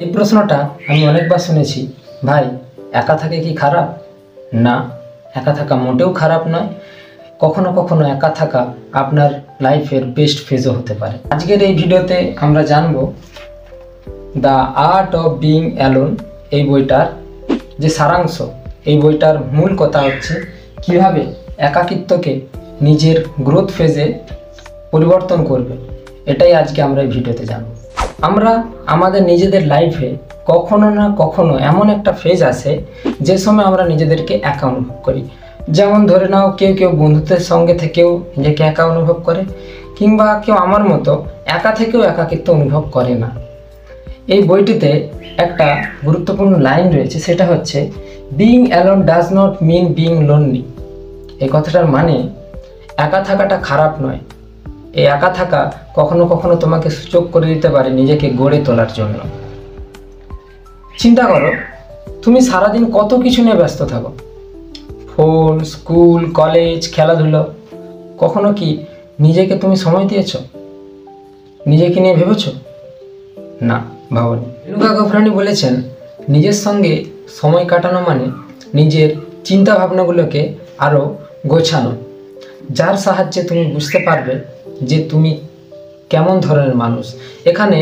এই প্রশ্নটা আমি অনেকবার শুনেছি, ভাই একা থাকে কি খারাপ? না, একা থাকা মোটেও খারাপ নয়। কখনো কখনো একা থাকা আপনার লাইফের বেস্ট ফেজও হতে পারে। আজকের এই ভিডিওতে আমরা জানব the art of being alone, এই বইটার যে সারাংশ। এই বইটার মূল কথা হচ্ছে কিভাবে একাকিত্বকে নিজের গ্রোথ ফেজে পরিবর্তন করবে। এটাই আজকে আমরা এই ভিডিওতে জানব। আমরা আমাদের নিজেদের লাইফে কখনো না কখনো এমন একটা ফেজ আসে যে সময় আমরা নিজেদেরকে একা অনুভব করি। যেমন ধরে নাও, কেউ কেউ বন্ধুত্বের সঙ্গে থেকেও নিজেকে একা অনুভব করে, কিংবা কেউ আমার মতো একা থেকেও একাকিত্ব অনুভব করে না। এই বইটিতে একটা গুরুত্বপূর্ণ লাইন রয়েছে, সেটা হচ্ছে being alone does not mean being lonely. এই কথাটার মানে একা থাকাটা খারাপ নয়। এই একা থাকা কখনো কখনো তোমাকে সুযোগ করে দিতে পারে নিজেকে গড়ে তোলার জন্য। চিন্তা করো, তুমি সারাদিন কত কিছু নিয়ে ব্যস্ত থাকো, ফোন, স্কুল, কলেজ, খেলাধুলো। কখনো কি নিজেকে তুমি সময় দিয়েছ? নিজেকে নিয়ে ভেবেছ? না, ভাবনি। রেণুকা গফরানি বলেছেন, নিজের সঙ্গে সময় কাটানো মানে নিজের চিন্তা ভাবনাগুলোকে আরও গোছানো, যার সাহায্যে তুমি বুঝতে পারবে যে তুমি কেমন ধরনের মানুষ। এখানে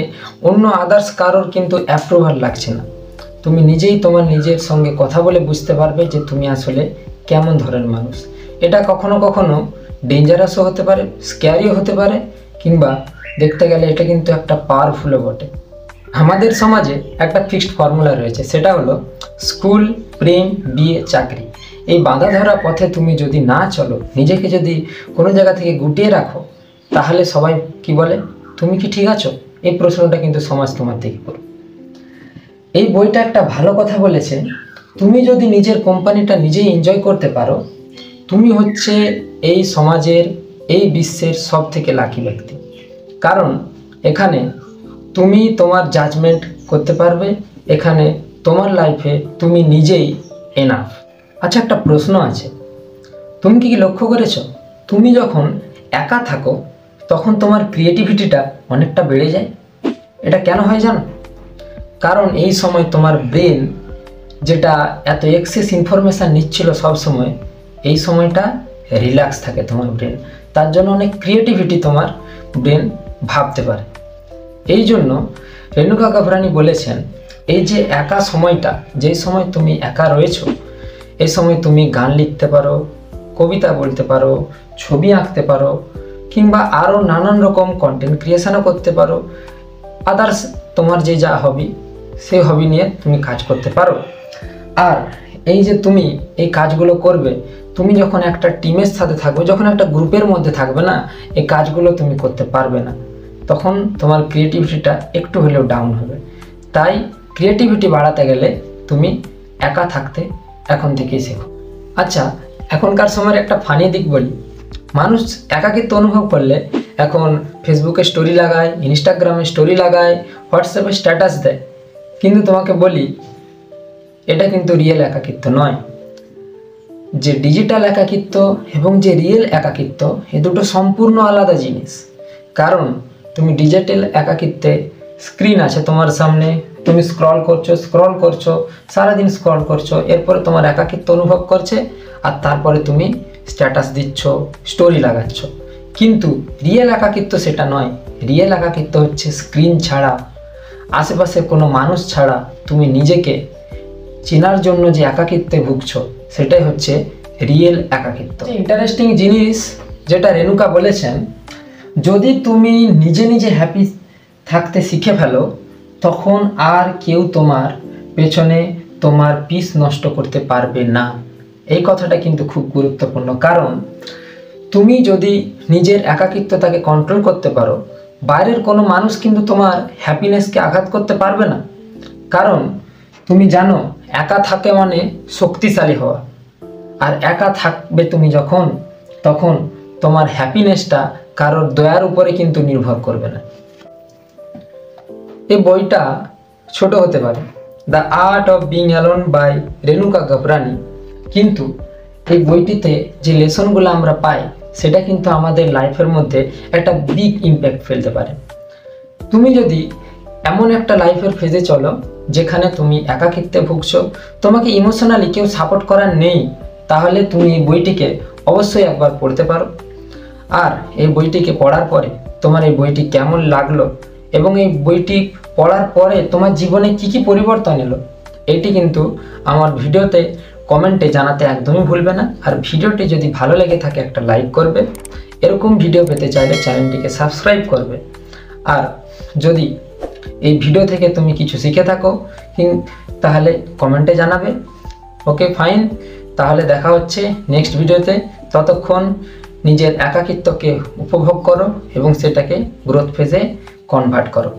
অন্য আদার্স কারোর কিন্তু অ্যাপ্রুভাল লাগছে না। তুমি নিজেই তোমার নিজের সঙ্গে কথা বলে বুঝতে পারবে যে তুমি আসলে কেমন ধরনের মানুষ। এটা কখনো কখনো ডেঞ্জারাসও হতে পারে, স্ক্যারিও হতে পারে, কিংবা দেখতে গেলে এটা কিন্তু একটা পাওয়ারফুলও বটে। আমাদের সমাজে একটা ফিক্সড ফর্মুলা রয়েছে, সেটা হলো স্কুল, প্রেম, বিয়ে, চাকরি। এই বাঁধা ধরা পথে তুমি যদি না চলো, নিজেকে যদি কোনো জায়গা থেকে গুটিয়ে রাখো, তাহলে সবাই কি বলে, তুমি কি ঠিক আছো? এই প্রশ্নটা কিন্তু সমাজ তোমার দিকে করবে। এই বইটা একটা ভালো কথা বলেছে, তুমি যদি নিজের কোম্পানিটা নিজেই এনজয় করতে পারো, তুমি হচ্ছে এই সমাজের, এই বিশ্বের সব থেকে লাকি ব্যক্তি। কারণ এখানে তুমি তোমার জাজমেন্ট করতে পারবে, এখানে তোমার লাইফে তুমি নিজেই এনাফ। আচ্ছা, একটা প্রশ্ন আছে, তুমি কি লক্ষ্য করেছো, তুমি যখন একা থাকো তখন তোমার ক্রিয়েটিভিটিটা অনেকটা বেড়ে যায়? এটা কেন হয় জানো? কারণ এই সময় তোমার ব্রেন, যেটা এত এক্সেস ইনফরমেশান নিচ্ছিল সব সময়, এই সময়টা রিল্যাক্স থাকে তোমার ব্রেন। তার জন্য অনেক ক্রিয়েটিভিটি তোমার ব্রেন ভাবতে পারে। এই জন্য রেণুকা গফরানি বলেছেন, এই যে একা সময়টা, যেই সময় তুমি একা রয়েছো, এই সময় তুমি গান লিখতে পারো, কবিতা বলতে পারো, ছবি আঁকতে পারো, কিংবা আরও নানান রকম কন্টেন্ট ক্রিয়েশনও করতে পারো। আদার্স তোমার যে যা হবি, সেই হবি নিয়ে তুমি কাজ করতে পারো। আর এই যে তুমি এই কাজগুলো করবে, তুমি যখন একটা টিমের সাথে থাকবে, যখন একটা গ্রুপের মধ্যে থাকবে না, এই কাজগুলো তুমি করতে পারবে না। তখন তোমার ক্রিয়েটিভিটিটা একটু হলেও ডাউন হবে। তাই ক্রিয়েটিভিটি বাড়াতে গেলে তুমি একা থাকতে এখন থেকেই শেখো। আচ্ছা, এখনকার সময়ের একটা ফানি দিক বলি। মানুষ একাকিত্ব অনুভব করলে এখন ফেসবুকে স্টোরি লাগায়, ইনস্টাগ্রামে স্টোরি লাগায়, হোয়াটসঅ্যাপে স্ট্যাটাস দেয়। কিন্তু তোমাকে বলি, এটা কিন্তু রিয়েল একাকিত্ব নয়। যে ডিজিটাল একাকিত্ব এবং যে রিয়েল একাকিত্ব, এ দুটো সম্পূর্ণ আলাদা জিনিস। কারণ তুমি ডিজিটাল একাকিত্বে স্ক্রিন আছে তোমার সামনে, তুমি স্ক্রল করছো, সারাদিন স্ক্রল করছো, এরপরে তোমার একাকিত্ব অনুভব করছে, আর তারপরে তুমি স্ট্যাটাস দিচ্ছ, স্টোরি লাগাচ্ছ। কিন্তু রিয়েল একাকিত্ব সেটা নয়। রিয়েল একাকিত্ব হচ্ছে স্ক্রিন ছাড়া, আশেপাশে কোনো মানুষ ছাড়া তুমি নিজেকে চেনার জন্য যে একাকিত্বে ভুগছো, সেটাই হচ্ছে রিয়েল একাকিত্ব। ইন্টারেস্টিং জিনিস যেটা রেণুকা বলেছেন, যদি তুমি নিজে নিজে হ্যাপি থাকতে শিখে ফেলো, তখন আর কেউ তোমার পেছনে তোমার পিস নষ্ট করতে পারবে না। এই কথাটা কিন্তু খুব গুরুত্বপূর্ণ। কারণ তুমি যদি নিজের একাকিত্বটাকে কন্ট্রোল করতে পারো, বাইরের কোনো মানুষ কিন্তু তোমার হ্যাপিনেসকে আঘাত করতে পারবে না। কারণ তুমি জানো, একা থাকে মানে শক্তিশালী হওয়া। আর একা থাকবে তুমি যখন, তখন তোমার হ্যাপিনেসটা কারোর দয়ার উপরে কিন্তু নির্ভর করবে না। এই বইটা ছোট হতে পারে, the art of being alone by Renuka Ghafrani, কিন্তু এই বইটিতে যে লেসনগুলো আমরা পাই, সেটা কিন্তু আমাদের লাইফের মধ্যে একটা বিগ ইম্প্যাক্ট ফেলতে পারে। তুমি যদি এমন একটা লাইফের ফেজে চলো যেখানে তুমি একাকিত্বে ভুগছো, তোমাকে ইমোশনালি কেউ সাপোর্ট করার নেই, তাহলে তুমি এই বইটিকে অবশ্যই একবার পড়তে পারো। আর এই বইটিকে পড়ার পরে তোমার এই বইটি কেমন লাগলো এবং এই বইটি পড়ার পরে তোমার জীবনে কি কি পরিবর্তন এলো, এটি কিন্তু আমার ভিডিওতে কমেন্টে জানাতে একদমই ভুলবে না। আর ভিডিওটি যদি ভালো লেগে থাকে একটা লাইক করবে, এরকম ভিডিও পেতে চাইলে চ্যানেলটিকে সাবস্ক্রাইব করবে। আর যদি এই ভিডিও থেকে তুমি কিছু শিখে থাকো তাহলে কমেন্টে জানাবে। ওকে ফাইন, তাহলে দেখা হচ্ছে নেক্সট ভিডিওতে। ততক্ষণ নিজের একাকিত্বকে উপভোগ করো এবং সেটাকে গ্রোথ ফেজে কনভার্ট করো।